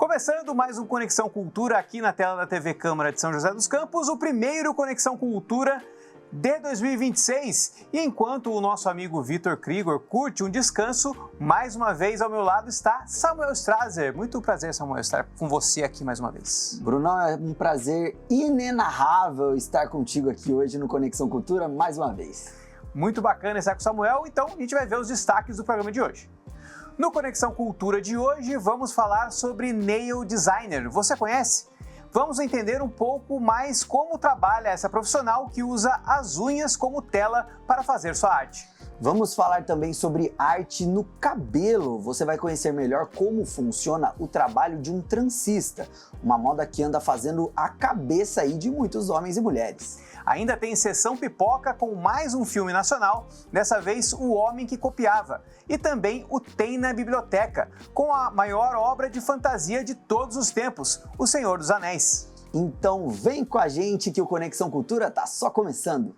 Começando mais um Conexão Cultura aqui na tela da TV Câmara de São José dos Campos, o primeiro Conexão Cultura de 2026. E enquanto o nosso amigo Vitor Krigor curte um descanso, mais uma vez ao meu lado está Samuel Strazer. Muito prazer, Samuel, estar com você aqui mais uma vez. Brunão, é um prazer inenarrável estar contigo aqui hoje no Conexão Cultura mais uma vez. Muito bacana estar com o Samuel, então a gente vai ver os destaques do programa de hoje. No Conexão Cultura de hoje, vamos falar sobre nail designer. Você conhece? Vamos entender um pouco mais como trabalha essa profissional que usa as unhas como tela para fazer sua arte. Vamos falar também sobre arte no cabelo. Você vai conhecer melhor como funciona o trabalho de um transista, uma moda que anda fazendo a cabeça aí de muitos homens e mulheres. Ainda tem sessão pipoca com mais um filme nacional, dessa vez O Homem que Copiava. E também o Tem na Biblioteca, com a maior obra de fantasia de todos os tempos, O Senhor dos Anéis. Então vem com a gente que o Conexão Cultura tá só começando.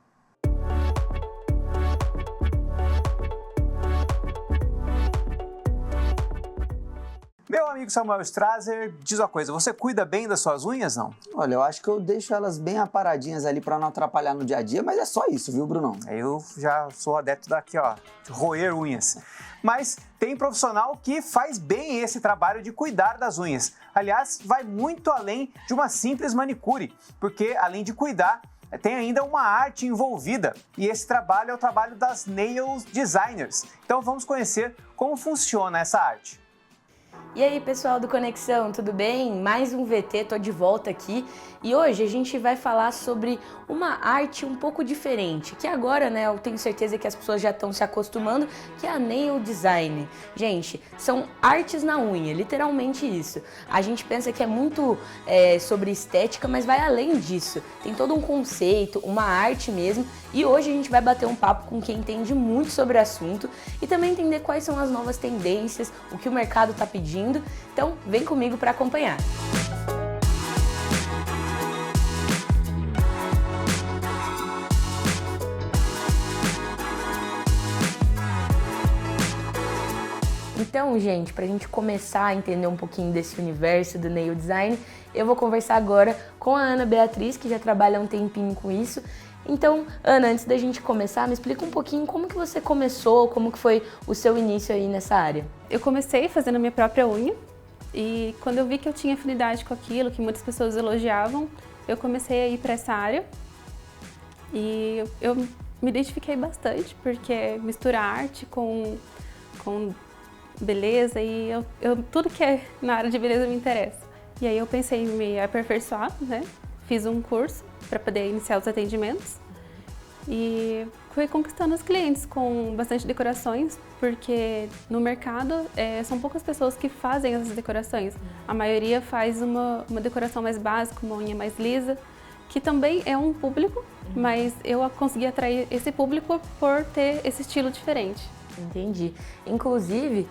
Meu amigo Samuel Strazer, diz uma coisa, você cuida bem das suas unhas, não? Olha, eu acho que eu deixo elas bem aparadinhas ali para não atrapalhar no dia a dia, mas é só isso, viu, Brunão? Eu já sou adepto daqui, ó, de roer unhas. Mas tem profissional que faz bem esse trabalho de cuidar das unhas. Aliás, vai muito além de uma simples manicure, porque além de cuidar, tem ainda uma arte envolvida. E esse trabalho é o trabalho das nail designers. Então vamos conhecer como funciona essa arte. E aí, pessoal do Conexão, tudo bem? Mais um VT, tô de volta aqui e hoje a gente vai falar sobre uma arte um pouco diferente, que agora, né, eu tenho certeza que as pessoas já estão se acostumando, que é a nail design. Gente, são artes na unha, literalmente isso. A gente pensa que é muito sobre estética, mas vai além disso. Tem todo um conceito, uma arte mesmo, e hoje a gente vai bater um papo com quem entende muito sobre o assunto e também entender quais são as novas tendências, o que o mercado está pedindo. Então, vem comigo para acompanhar. Então, gente, para a gente começar a entender um pouquinho desse universo do nail design, eu vou conversar agora com a Ana Beatriz, que já trabalha há um tempinho com isso. Então, Ana, antes da gente começar, me explica um pouquinho como que você começou, como que foi o seu início aí nessa área. Eu comecei fazendo a minha própria unha e quando eu vi que eu tinha afinidade com aquilo, que muitas pessoas elogiavam, eu comecei a ir para essa área e eu me identifiquei bastante, porque mistura arte com beleza e tudo que é na área de beleza me interessa. E aí eu pensei em me aperfeiçoar, né? Fiz um curso para poder iniciar os atendimentos e fui conquistando os clientes com bastante decorações, porque no mercado são poucas pessoas que fazem essas decorações. A maioria faz uma decoração mais básica, uma unha mais lisa, que também é um público, mas eu consegui atrair esse público por ter esse estilo diferente. Entendi. Inclusive,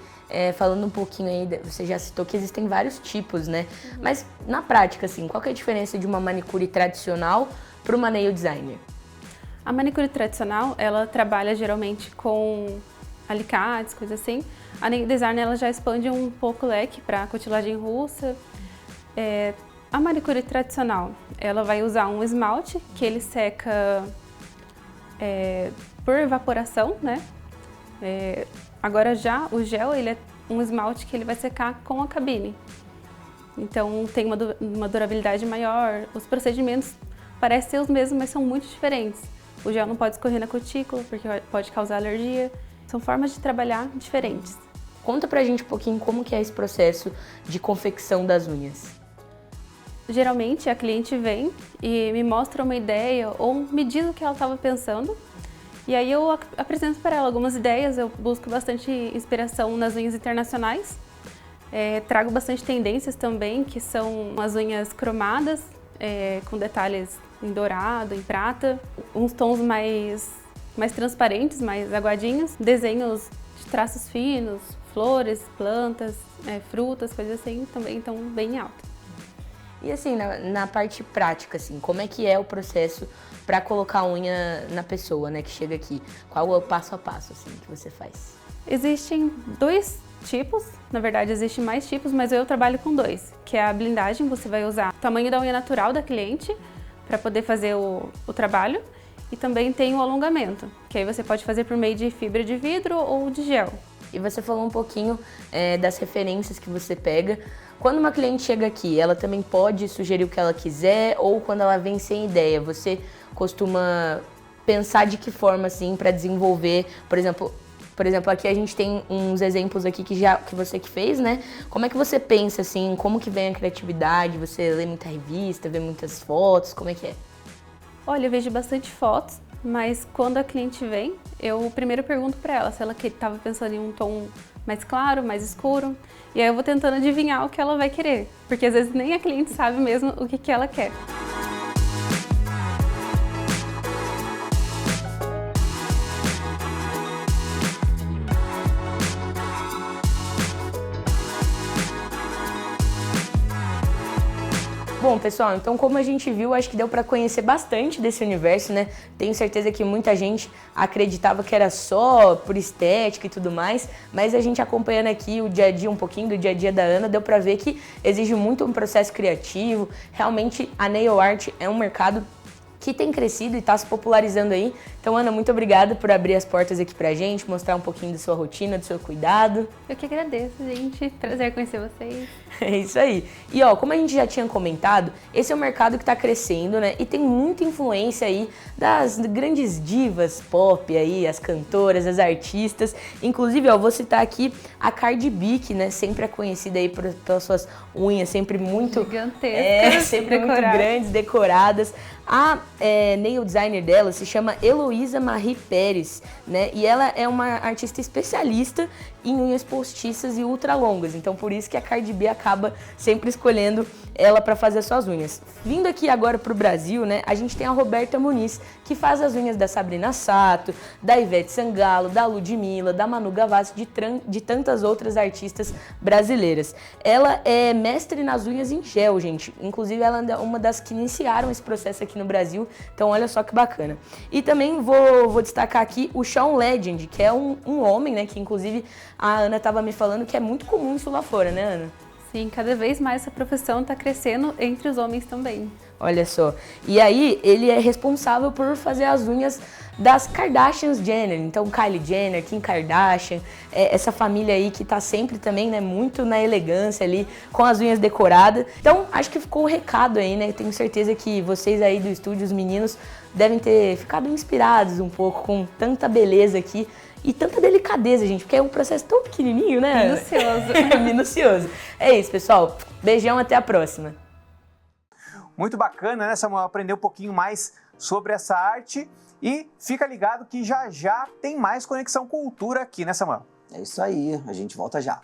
falando um pouquinho aí, você já citou que existem vários tipos, né? Mas na prática, assim, qual que é a diferença de uma manicure tradicional para uma nail designer? A manicure tradicional, ela trabalha geralmente com alicates, coisas assim. A nail designer, ela já expande um pouco o leque para cutilagem russa. A manicure tradicional, ela vai usar um esmalte que ele seca por evaporação, né? Agora já o gel, ele é um esmalte que ele vai secar com a cabine. Então tem uma durabilidade maior, os procedimentos parecem ser os mesmos, mas são muito diferentes. O gel não pode escorrer na cutícula porque pode causar alergia. São formas de trabalhar diferentes. Conta pra gente um pouquinho como que é esse processo de confecção das unhas. Geralmente a cliente vem e me mostra uma ideia ou me diz o que ela estava pensando. E aí eu apresento para ela algumas ideias, eu busco bastante inspiração nas unhas internacionais. Trago bastante tendências também, que são as unhas cromadas, com detalhes em dourado, em prata, uns tons mais transparentes, mais aguadinhos, desenhos de traços finos, flores, plantas, frutas, coisas assim, também estão bem altas. E assim, na parte prática, assim, como é que é o processo para colocar a unha na pessoa, né, que chega aqui? Qual é o passo a passo, assim, que você faz? Existem dois tipos, na verdade existem mais tipos, mas eu trabalho com 2, que é a blindagem, você vai usar o tamanho da unha natural da cliente para poder fazer o trabalho, e também tem o alongamento, que aí você pode fazer por meio de fibra de vidro ou de gel. E você falou um pouquinho das referências que você pega. Quando uma cliente chega aqui, ela também pode sugerir o que ela quiser, ou quando ela vem sem ideia, você costuma pensar de que forma, assim, para desenvolver, por exemplo, aqui a gente tem uns exemplos aqui que você que fez, né? Como é que você pensa, assim, como que vem a criatividade? Você lê muita revista, vê muitas fotos, como é que é? Olha, eu vejo bastante fotos, mas quando a cliente vem, eu primeiro pergunto para ela se ela estava pensando em um tom mais claro, mais escuro, e aí eu vou tentando adivinhar o que ela vai querer, porque às vezes nem a cliente sabe mesmo o que ela quer. Bom, pessoal, então como a gente viu, acho que deu para conhecer bastante desse universo, né? Tenho certeza que muita gente acreditava que era só por estética e tudo mais, mas a gente acompanhando aqui o dia a dia, um pouquinho do dia a dia da Ana, deu para ver que exige muito um processo criativo. Realmente a nail art é um mercado que tem crescido e está se popularizando aí. Então, Ana, muito obrigada por abrir as portas aqui pra gente, mostrar um pouquinho da sua rotina, do seu cuidado. Eu que agradeço, gente. Prazer conhecer vocês. É isso aí. E ó, como a gente já tinha comentado, esse é um mercado que está crescendo, né? E tem muita influência aí das grandes divas pop aí, as cantoras, as artistas. Inclusive, ó, vou citar aqui a Cardi B, que, né, sempre é conhecida aí pelas suas unhas sempre muito gigantescas, sempre muito grandes, decoradas. A nail designer dela se chama Heloísa Marie Pérez, né? E ela é uma artista especialista em unhas postiças e ultra longas. Então, por isso que a Cardi B acaba sempre escolhendo ela para fazer as suas unhas. Vindo aqui agora pro Brasil, né? A gente tem a Roberta Muniz, que faz as unhas da Sabrina Sato, da Ivete Sangalo, da Ludmilla, da Manu Gavassi, de tantas outras artistas brasileiras. Ela é mestre nas unhas em gel, gente. Inclusive, ela é uma das que iniciaram esse processo aqui no Brasil. Então, olha só que bacana. E também vou destacar aqui o Shawn Legend, que é um homem, né? Que, inclusive, a Ana estava me falando que é muito comum isso lá fora, né, Ana? Sim, cada vez mais essa profissão está crescendo entre os homens também. Olha só. E aí, ele é responsável por fazer as unhas das Kardashians Jenner. Então, Kylie Jenner, Kim Kardashian, essa família aí que tá sempre também, né, muito na elegância ali, com as unhas decoradas. Então, acho que ficou o recado aí, né? Tenho certeza que vocês aí do estúdio, os meninos, devem ter ficado inspirados um pouco com tanta beleza aqui. E tanta delicadeza, gente, porque é um processo tão pequenininho, né? Minucioso. Minucioso. É isso, pessoal. Beijão, até a próxima. Muito bacana, né, Samuel? Aprender um pouquinho mais sobre essa arte. E fica ligado que já já tem mais Conexão Cultura aqui, né, Samuel? É isso aí, a gente volta já.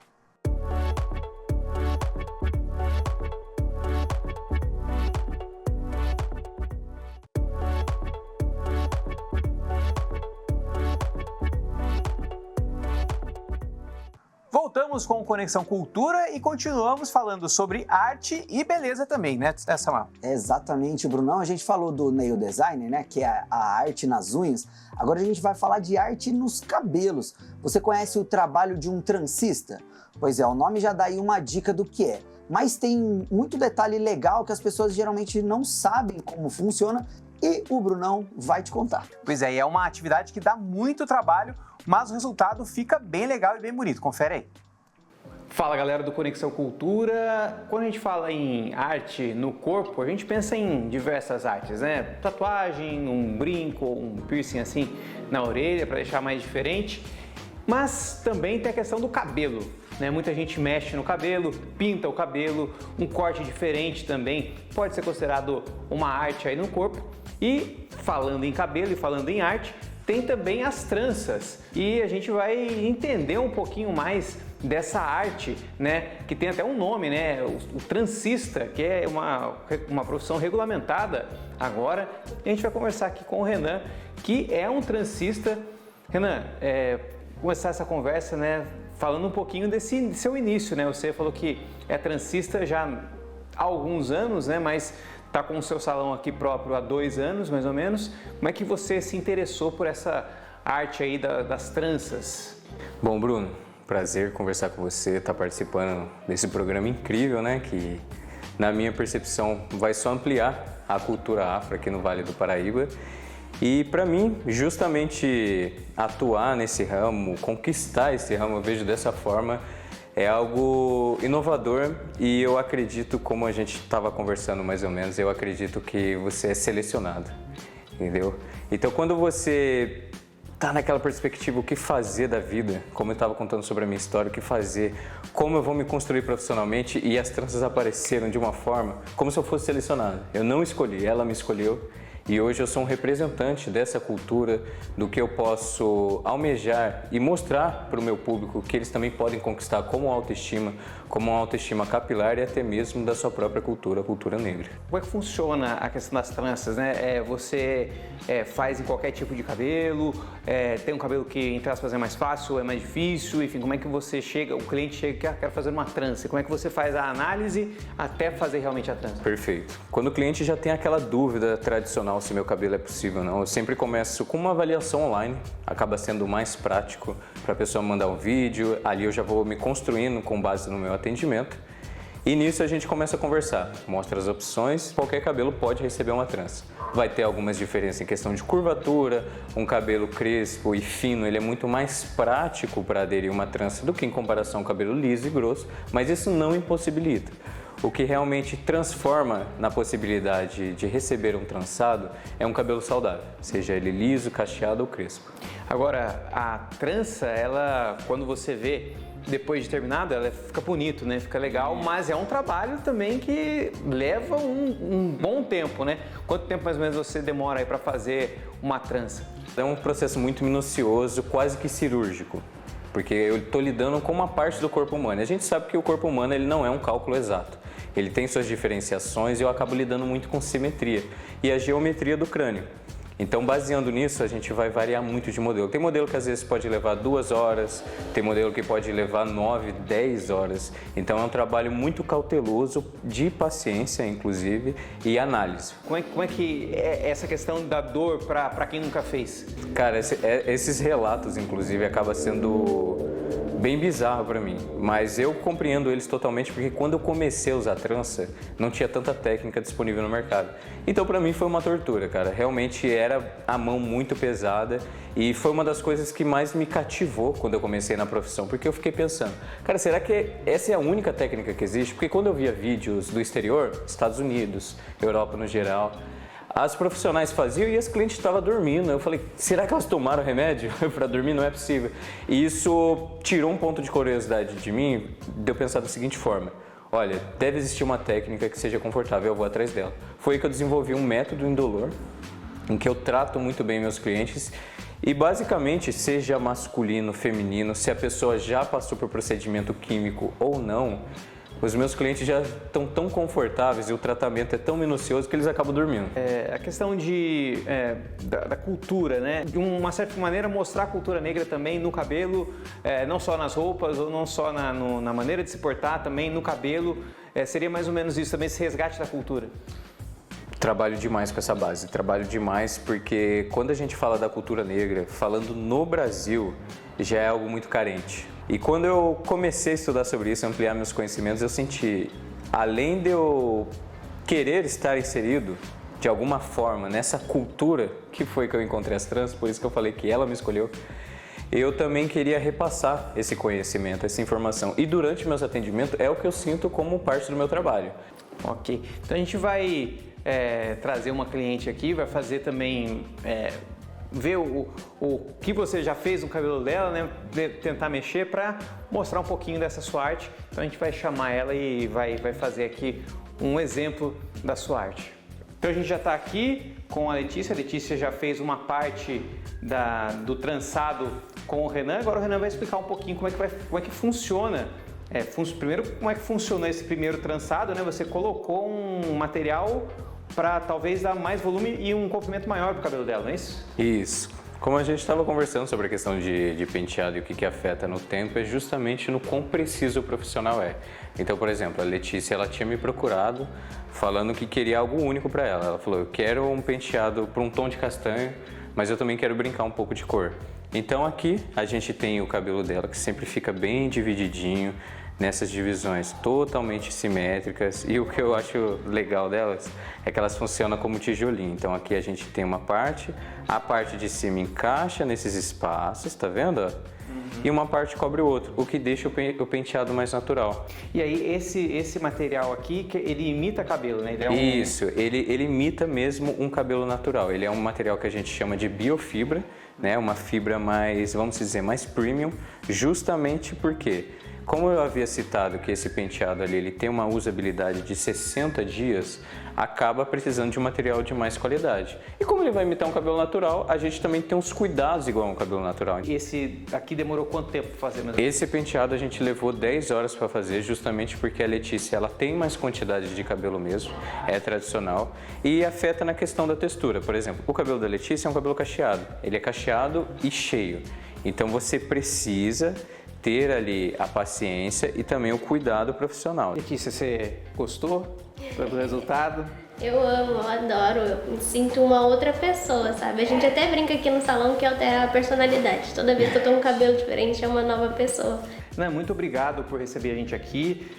Voltamos com Conexão Cultura e continuamos falando sobre arte e beleza também, né, Samuel? Exatamente, Brunão. A gente falou do nail design, né, que é a arte nas unhas. Agora a gente vai falar de arte nos cabelos. Você conhece o trabalho de um transista? Pois é, o nome já dá aí uma dica do que é. Mas tem muito detalhe legal que as pessoas geralmente não sabem como funciona e o Brunão vai te contar. Pois é, e é uma atividade que dá muito trabalho, mas o resultado fica bem legal e bem bonito. Confere aí. Fala, galera do Conexão Cultura. Quando a gente fala em arte no corpo, a gente pensa em diversas artes, né? Tatuagem, um brinco, um piercing assim na orelha para deixar mais diferente. Mas também tem a questão do cabelo, né? Muita gente mexe no cabelo, pinta o cabelo, um corte diferente também pode ser considerado uma arte aí no corpo. E falando em cabelo e falando em arte, tem também as tranças. E a gente vai entender um pouquinho mais dessa arte, né, que tem até um nome, né, o transista, que é uma profissão regulamentada agora. E a gente vai conversar aqui com o Renan, que é um transista. Renan, começar essa conversa, né, falando um pouquinho desse seu início, né? Você falou que é transista já há alguns anos, né, mas está com o seu salão aqui próprio há 2 anos, mais ou menos. Como é que você se interessou por essa arte aí das tranças? Bom, Bruno, prazer conversar com você, estar participando desse programa incrível, né? Que, na minha percepção, vai só ampliar a cultura afro aqui no Vale do Paraíba. E para mim, justamente atuar nesse ramo, conquistar esse ramo, eu vejo dessa forma, é algo inovador e eu acredito, como a gente estava conversando mais ou menos, eu acredito que você é selecionado, entendeu? Então quando você tá naquela perspectiva, o que fazer da vida, como eu estava contando sobre a minha história, o que fazer, como eu vou me construir profissionalmente, e as tranças apareceram de uma forma como se eu fosse selecionado. Eu não escolhi, ela me escolheu. E hoje eu sou um representante dessa cultura, do que eu posso almejar e mostrar para o meu público que eles também podem conquistar como uma autoestima capilar e até mesmo da sua própria cultura, a cultura negra. Como é que funciona a questão das tranças, né? Você faz em qualquer tipo de cabelo, tem um cabelo que, entre aspas, é mais fácil, é mais difícil, enfim, como é que você chega, o cliente chega e quer fazer uma trança, como é que você faz a análise até fazer realmente a trança? Perfeito. Quando o cliente já tem aquela dúvida tradicional se meu cabelo é possível ou não, eu sempre começo com uma avaliação online, acaba sendo mais prático para a pessoa mandar um vídeo, ali eu já vou me construindo com base no meu atendimento e nisso a gente começa a conversar, mostra as opções, qualquer cabelo pode receber uma trança. Vai ter algumas diferenças em questão de curvatura, um cabelo crespo e fino, ele é muito mais prático para aderir uma trança do que em comparação ao cabelo liso e grosso, mas isso não impossibilita. O que realmente transforma na possibilidade de receber um trançado é um cabelo saudável, seja ele liso, cacheado ou crespo. Agora, a trança, ela, quando você vê depois de terminado, ela fica bonito, né? Fica legal, mas é um trabalho também que leva um bom tempo, né? Quanto tempo mais ou menos você demora aí para fazer uma trança? É um processo muito minucioso, quase que cirúrgico, porque eu estou lidando com uma parte do corpo humano. A gente sabe que o corpo humano ele não é um cálculo exato. Ele tem suas diferenciações e eu acabo lidando muito com simetria e a geometria do crânio. Então, baseando nisso, a gente vai variar muito de modelo. Tem modelo que às vezes pode levar 2 horas, tem modelo que pode levar 9, 10 horas. Então, é um trabalho muito cauteloso, de paciência, inclusive, e análise. Como é que é essa questão da dor para quem nunca fez? Cara, esses relatos, inclusive, acabam sendo bem bizarro para mim, mas eu compreendo eles totalmente porque quando eu comecei a usar trança, não tinha tanta técnica disponível no mercado. Então para mim foi uma tortura, cara. Realmente era a mão muito pesada e foi uma das coisas que mais me cativou quando eu comecei na profissão, porque eu fiquei pensando, cara, será que essa é a única técnica que existe? Porque quando eu via vídeos do exterior, Estados Unidos, Europa no geral, as profissionais faziam e as clientes estavam dormindo. Eu falei, será que elas tomaram remédio para dormir? Não é possível. E isso tirou um ponto de curiosidade de mim, de eu pensar da seguinte forma. Olha, deve existir uma técnica que seja confortável, eu vou atrás dela. Foi aí que eu desenvolvi um método indolor, em que eu trato muito bem meus clientes e basicamente, seja masculino, feminino, se a pessoa já passou por procedimento químico ou não, os meus clientes já estão tão confortáveis e o tratamento é tão minucioso que eles acabam dormindo. A questão da cultura, né? De uma certa maneira mostrar a cultura negra também no cabelo, não só nas roupas ou não só na maneira de se portar, também no cabelo. Seria mais ou menos isso também, esse resgate da cultura. Trabalho demais com essa base, trabalho demais porque quando a gente fala da cultura negra, falando no Brasil, já é algo muito carente. E quando eu comecei a estudar sobre isso, ampliar meus conhecimentos, eu senti, além de eu querer estar inserido de alguma forma nessa cultura, que foi que eu encontrei as trans, por isso que eu falei que ela me escolheu, eu também queria repassar esse conhecimento, essa informação. E durante meus atendimentos é o que eu sinto como parte do meu trabalho. Ok, então a gente vai trazer uma cliente aqui, vai fazer também... ver o que você já fez no cabelo dela, né? Tentar mexer para mostrar um pouquinho dessa sua arte. Então a gente vai chamar ela e vai fazer aqui um exemplo da sua arte. Então a gente já está aqui com a Letícia já fez uma parte do trançado com o Renan, agora o Renan vai explicar um pouquinho como é que funciona. Primeiro, como é que funciona esse primeiro trançado, né? Você colocou um material para talvez dar mais volume e um comprimento maior para o cabelo dela, não é isso? Isso. Como a gente estava conversando sobre a questão de penteado e o que afeta no tempo, é justamente no quão preciso o profissional é. Então, por exemplo, a Letícia, ela tinha me procurado falando que queria algo único para ela. Ela falou, eu quero um penteado para um tom de castanho, mas eu também quero brincar um pouco de cor. Então aqui a gente tem o cabelo dela que sempre fica bem divididinho, nessas divisões totalmente simétricas, e o que eu acho legal delas é que elas funcionam como tijolinho. Então aqui a gente tem uma parte, a parte de cima encaixa nesses espaços, tá vendo? E uma parte cobre o outro, o que deixa o penteado mais natural. E aí esse material aqui, ele imita cabelo, né? Isso, ele imita mesmo um cabelo natural. Ele é um material que a gente chama de biofibra, né? Uma fibra mais, vamos dizer, mais premium, justamente porque, como eu havia citado que esse penteado ali ele tem uma usabilidade de 60 dias, acaba precisando de um material de mais qualidade. E como ele vai imitar um cabelo natural, a gente também tem uns cuidados igual a um cabelo natural. E esse aqui demorou quanto tempo para fazer mesmo? Esse penteado a gente levou 10 horas para fazer, justamente porque a Letícia ela tem mais quantidade de cabelo mesmo, é tradicional, e afeta na questão da textura. Por exemplo, o cabelo da Letícia é um cabelo cacheado, ele é cacheado e cheio. Então você precisa ter ali a paciência e também o cuidado profissional. Letícia, você gostou do resultado? Eu amo, eu adoro, eu me sinto uma outra pessoa, sabe? A gente até brinca aqui no salão que altera a personalidade. Toda vez que eu tô com um cabelo diferente é uma nova pessoa. Ana, muito obrigado por receber a gente aqui,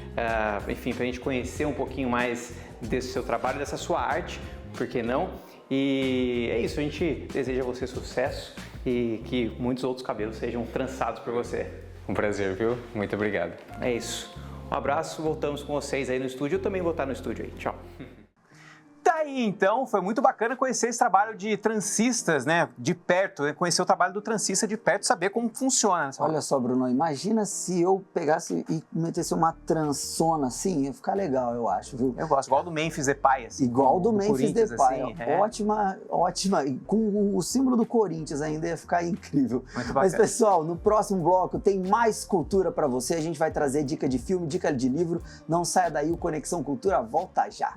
enfim, pra gente conhecer um pouquinho mais desse seu trabalho, dessa sua arte, por que não? E é isso, a gente deseja a você sucesso e que muitos outros cabelos sejam trançados por você. Um prazer, viu? Muito obrigado. É isso. Um abraço, voltamos com vocês aí no estúdio. Eu também vou estar no estúdio aí. Tchau. Tá aí, então, foi muito bacana conhecer esse trabalho de trancistas, né, de perto, né? Conhecer o trabalho do transista de perto, saber como funciona. Olha só, Bruno, imagina se eu pegasse e metesse uma trançona assim, ia ficar legal, eu acho, viu? Eu gosto, igual do Memphis Depay, assim. Igual do Memphis Depay, assim, ótima, e com o símbolo do Corinthians ainda ia ficar incrível. Muito bacana. Mas pessoal, no próximo bloco tem mais cultura pra você, a gente vai trazer dica de filme, dica de livro, não saia daí, o Conexão Cultura volta já.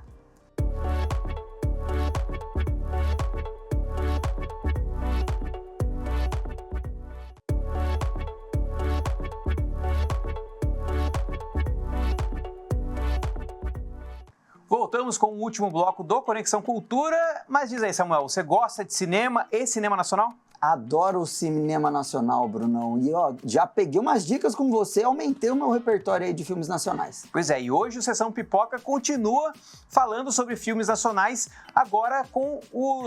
Voltamos com o último bloco do Conexão Cultura, mas diz aí, Samuel, você gosta de cinema e cinema nacional? Adoro o cinema nacional, Brunão. E ó, já peguei umas dicas com você, aumentei o meu repertório aí de filmes nacionais. Pois é, e hoje o Sessão Pipoca continua falando sobre filmes nacionais, agora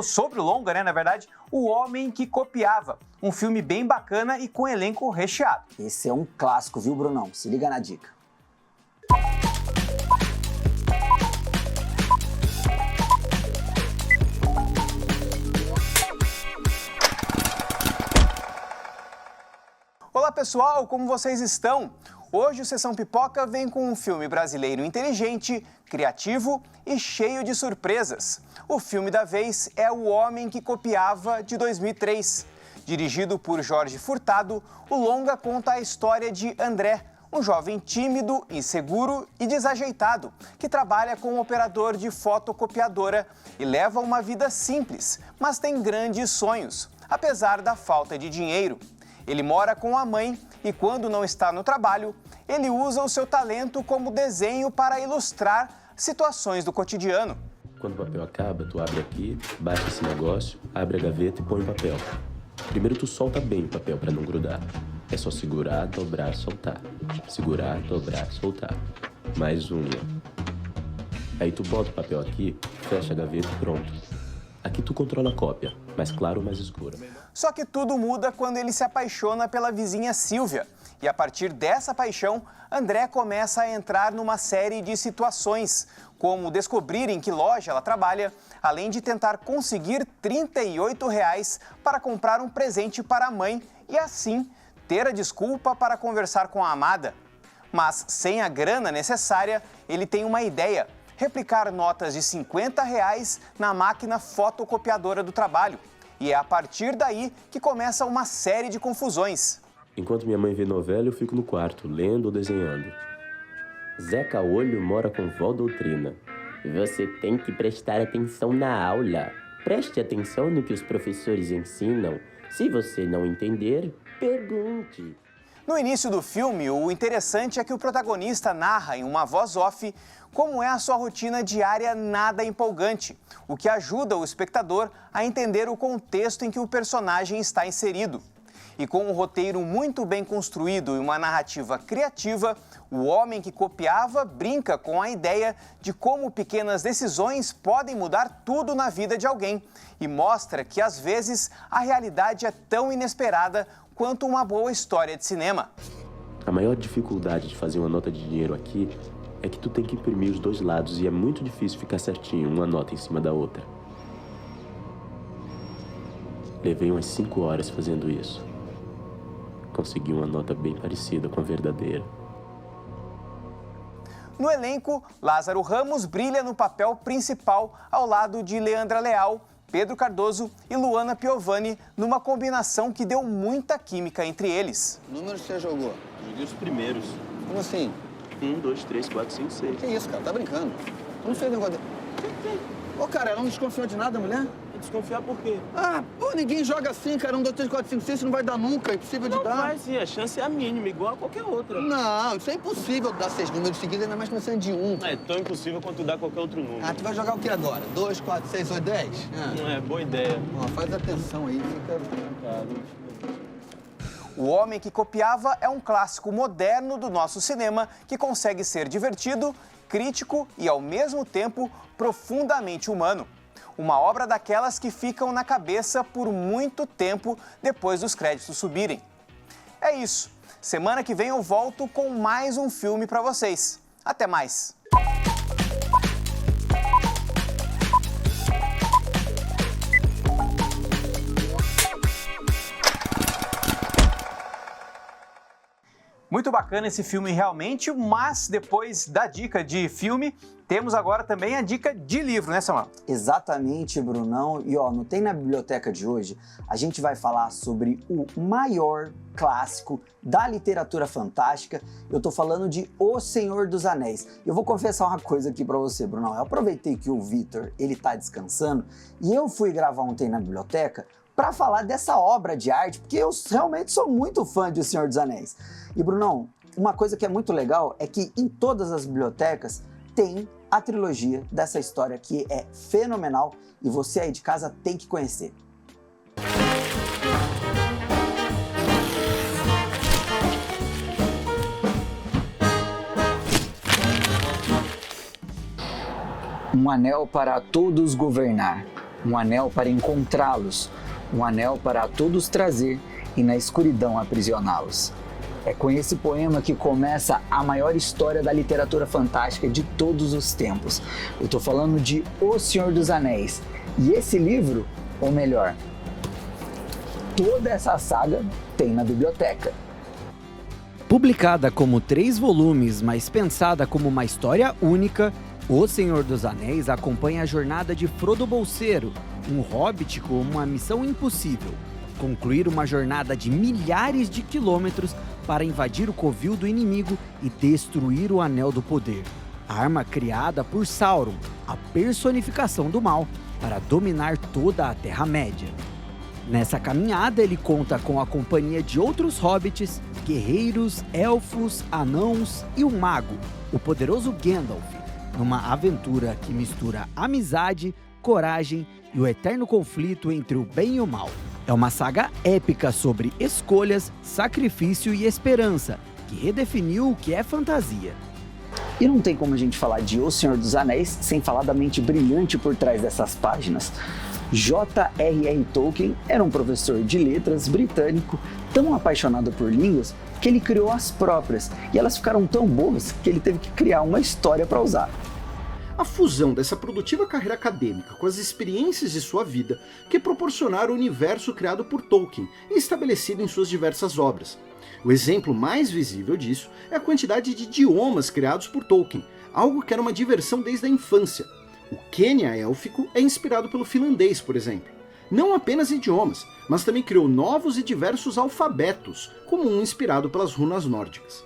sobre o longa, né, na verdade, O Homem que Copiava. Um filme bem bacana e com elenco recheado. Esse é um clássico, viu, Brunão? Se liga na dica. Olá pessoal, como vocês estão? Hoje o Sessão Pipoca vem com um filme brasileiro inteligente, criativo e cheio de surpresas. O filme da vez é O Homem que Copiava, de 2003. Dirigido por Jorge Furtado, o longa conta a história de André, um jovem tímido, inseguro e desajeitado, que trabalha como operador de fotocopiadora e leva uma vida simples, mas tem grandes sonhos, apesar da falta de dinheiro. Ele mora com a mãe e, quando não está no trabalho, ele usa o seu talento como desenho para ilustrar situações do cotidiano. Quando o papel acaba, tu abre aqui, baixa esse negócio, abre a gaveta e põe o papel. Primeiro tu solta bem o papel para não grudar. É só segurar, dobrar, soltar. Segurar, dobrar, soltar. Mais uma. Aí tu bota o papel aqui, fecha a gaveta e pronto. Aqui tu controla a cópia, mais claro ou mais escura. Só que tudo muda quando ele se apaixona pela vizinha Silvia. E a partir dessa paixão, André começa a entrar numa série de situações, como descobrir em que loja ela trabalha, além de tentar conseguir R$ 38 para comprar um presente para a mãe e assim ter a desculpa para conversar com a amada. Mas sem a grana necessária, ele tem uma ideia: replicar notas de R$ 50 na máquina fotocopiadora do trabalho. E é a partir daí que começa uma série de confusões. Enquanto minha mãe vê novela, eu fico no quarto, lendo ou desenhando. Zé Caolho mora com vó doutrina. Você tem que prestar atenção na aula. Preste atenção no que os professores ensinam. Se você não entender, pergunte. No início do filme, o interessante é que o protagonista narra em uma voz off como é a sua rotina diária nada empolgante, o que ajuda o espectador a entender o contexto em que o personagem está inserido. E com um roteiro muito bem construído e uma narrativa criativa, O Homem que Copiava brinca com a ideia de como pequenas decisões podem mudar tudo na vida de alguém e mostra que, às vezes, a realidade é tão inesperada quanto uma boa história de cinema. A maior dificuldade de fazer uma nota de dinheiro aqui é que tu tem que imprimir os dois lados e é muito difícil ficar certinho, uma nota em cima da outra. Levei umas 5 horas fazendo isso. Consegui uma nota bem parecida com a verdadeira. No elenco, Lázaro Ramos brilha no papel principal ao lado de Leandra Leal, Pedro Cardoso e Luana Piovani, numa combinação que deu muita química entre eles. Números você jogou? Joguei os primeiros. Como assim? 1, 2, 3, 4, 5, 6. Que isso, cara? Tá brincando? Tu não fez negócio de... Ô, cara, ela não desconfiou de nada, mulher? Desconfiar por quê? Ah, pô, ninguém joga assim, cara. 1, 2, 3, 4, 5, 6, isso não vai dar nunca. É impossível de dar. Não vai sim, a chance é a mínima, igual a qualquer outra. Não, isso é impossível dar 6 números seguidos, ainda mais começando de 1. É tão impossível quanto dar qualquer outro número. Ah, tu vai jogar o que agora? 2, 4, 6, 8, 10? Não é, boa ideia. Ó, faz atenção aí, fica... O Homem que Copiava é um clássico moderno do nosso cinema que consegue ser divertido, crítico e, ao mesmo tempo, profundamente humano. Uma obra daquelas que ficam na cabeça por muito tempo depois dos créditos subirem. É isso. Semana que vem eu volto com mais um filme para vocês. Até mais! Muito bacana esse filme realmente, mas depois da dica de filme, temos agora também a dica de livro, né, Samuel? Exatamente, Brunão. E ó, não tem na biblioteca de hoje, a gente vai falar sobre o maior clássico da literatura fantástica. Eu tô falando de O Senhor dos Anéis. Eu vou confessar uma coisa aqui pra você, Brunão. Eu aproveitei que o Vitor, ele tá descansando, e eu fui gravar ontem na biblioteca para falar dessa obra de arte, porque eu realmente sou muito fã de O Senhor dos Anéis. E, Brunão, uma coisa que é muito legal é que em todas as bibliotecas tem a trilogia dessa história que é fenomenal e você aí de casa tem que conhecer. Um anel para todos governar, um anel para encontrá-los, um anel para a todos trazer e na escuridão aprisioná-los. É com esse poema que começa a maior história da literatura fantástica de todos os tempos. Eu estou falando de O Senhor dos Anéis. E esse livro, ou melhor, toda essa saga tem na biblioteca. Publicada como 3 volumes, mas pensada como uma história única, O Senhor dos Anéis acompanha a jornada de Frodo Bolseiro, um hobbit com uma missão impossível: concluir uma jornada de milhares de quilômetros para invadir o covil do inimigo e destruir o Anel do Poder, arma criada por Sauron, a personificação do mal, para dominar toda a Terra-média. Nessa caminhada ele conta com a companhia de outros hobbits, guerreiros, elfos, anãos e um mago, o poderoso Gandalf, numa aventura que mistura amizade, coragem e o eterno conflito entre o bem e o mal. É uma saga épica sobre escolhas, sacrifício e esperança, que redefiniu o que é fantasia. E não tem como a gente falar de O Senhor dos Anéis sem falar da mente brilhante por trás dessas páginas. J.R.R. Tolkien era um professor de letras britânico tão apaixonado por línguas que ele criou as próprias, e elas ficaram tão boas que ele teve que criar uma história para usar. A fusão dessa produtiva carreira acadêmica com as experiências de sua vida que proporcionaram o universo criado por Tolkien e estabelecido em suas diversas obras. O exemplo mais visível disso é a quantidade de idiomas criados por Tolkien, algo que era uma diversão desde a infância. O Quenya élfico é inspirado pelo finlandês, por exemplo. Não apenas idiomas, mas também criou novos e diversos alfabetos, como um inspirado pelas runas nórdicas.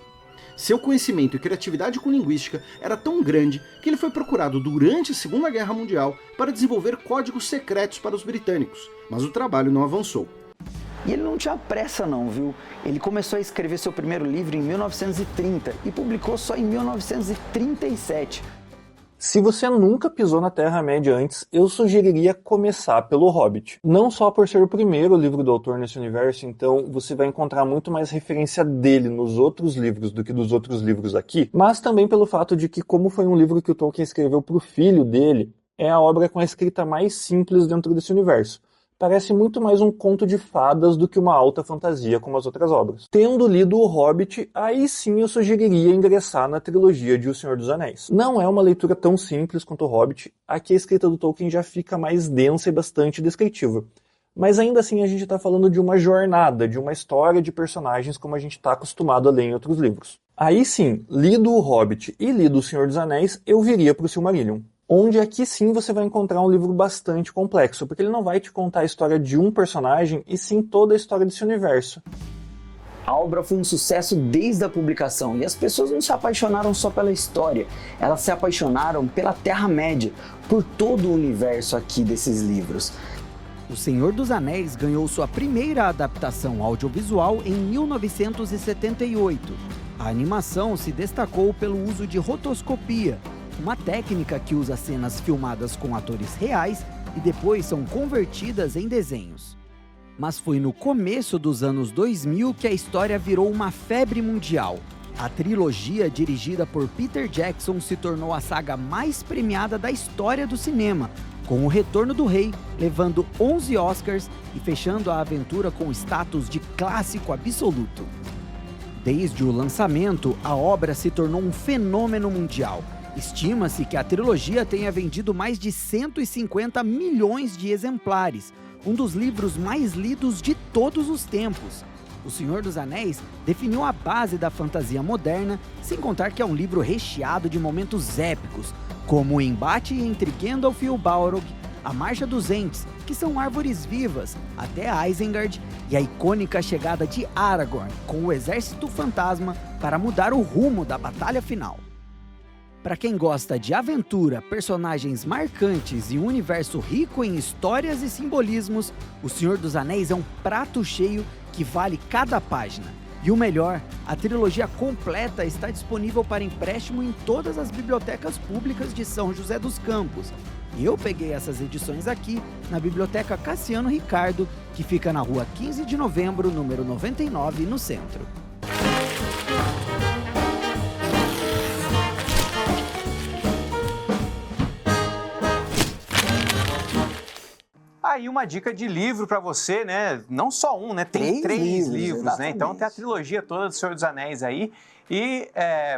Seu conhecimento e criatividade com linguística era tão grande que ele foi procurado durante a Segunda Guerra Mundial para desenvolver códigos secretos para os britânicos, mas o trabalho não avançou. E ele não tinha pressa não, viu? Ele começou a escrever seu primeiro livro em 1930 e publicou só em 1937. Se você nunca pisou na Terra-média antes, eu sugeriria começar pelo Hobbit. Não só por ser o primeiro livro do autor nesse universo, então você vai encontrar muito mais referência dele nos outros livros do que dos outros livros aqui, mas também pelo fato de que, como foi um livro que o Tolkien escreveu para o filho dele, é a obra com a escrita mais simples dentro desse universo. Parece muito mais um conto de fadas do que uma alta fantasia como as outras obras. Tendo lido O Hobbit, aí sim eu sugeriria ingressar na trilogia de O Senhor dos Anéis. Não é uma leitura tão simples quanto O Hobbit, aqui a escrita do Tolkien já fica mais densa e bastante descritiva. Mas ainda assim a gente está falando de uma jornada, de uma história de personagens como a gente está acostumado a ler em outros livros. Aí sim, lido O Hobbit e lido O Senhor dos Anéis, eu viria para o Silmarillion. Onde aqui sim você vai encontrar um livro bastante complexo, porque ele não vai te contar a história de um personagem, e sim toda a história desse universo. A obra foi um sucesso desde a publicação, e as pessoas não se apaixonaram só pela história, elas se apaixonaram pela Terra-média, por todo o universo aqui desses livros. O Senhor dos Anéis ganhou sua primeira adaptação audiovisual em 1978. A animação se destacou pelo uso de rotoscopia, uma técnica que usa cenas filmadas com atores reais e depois são convertidas em desenhos. Mas foi no começo dos anos 2000 que a história virou uma febre mundial. A trilogia dirigida por Peter Jackson se tornou a saga mais premiada da história do cinema, com O Retorno do Rei levando 11 Oscars e fechando a aventura com status de clássico absoluto. Desde o lançamento, a obra se tornou um fenômeno mundial. Estima-se que a trilogia tenha vendido mais de 150 milhões de exemplares, um dos livros mais lidos de todos os tempos. O Senhor dos Anéis definiu a base da fantasia moderna, sem contar que é um livro recheado de momentos épicos, como o embate entre Gandalf e o Balrog, a Marcha dos Ents, que são árvores vivas, até Isengard, e a icônica chegada de Aragorn com o Exército Fantasma para mudar o rumo da batalha final. Para quem gosta de aventura, personagens marcantes e um universo rico em histórias e simbolismos, O Senhor dos Anéis é um prato cheio que vale cada página. E o melhor, a trilogia completa está disponível para empréstimo em todas as bibliotecas públicas de São José dos Campos. Eu peguei essas edições aqui na Biblioteca Cassiano Ricardo, que fica na rua 15 de novembro, número 99, no centro. Aí uma dica de livro para você, né? Não só um, né? Tem três livros, né? Então tem a trilogia toda do Senhor dos Anéis aí. E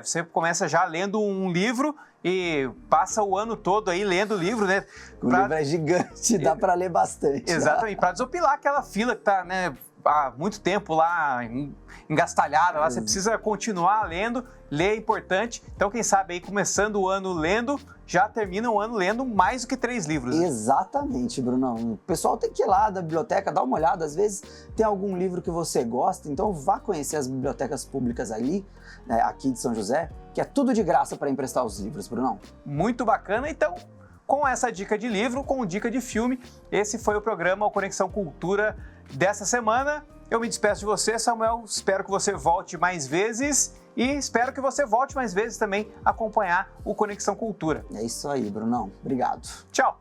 você começa já lendo um livro e passa o ano todo aí lendo o livro, né? O livro é gigante, dá para ler bastante. Exatamente, para desopilar aquela fila que tá, né, há muito tempo lá engastalhada lá, você precisa continuar lendo, ler é importante. Então, quem sabe aí, começando o ano lendo, já termina o ano lendo mais do que 3 livros. Né? Exatamente, Brunão. O pessoal tem que ir lá da biblioteca, dar uma olhada. Às vezes tem algum livro que você gosta, então vá conhecer as bibliotecas públicas ali, né, aqui de São José, que é tudo de graça para emprestar os livros, Brunão. Muito bacana, então... Com essa dica de livro, com dica de filme, esse foi o programa Conexão Cultura dessa semana. Eu me despeço de você, Samuel. Espero que você volte mais vezes e espero que você volte mais vezes também acompanhar o Conexão Cultura. É isso aí, Brunão. Obrigado. Tchau.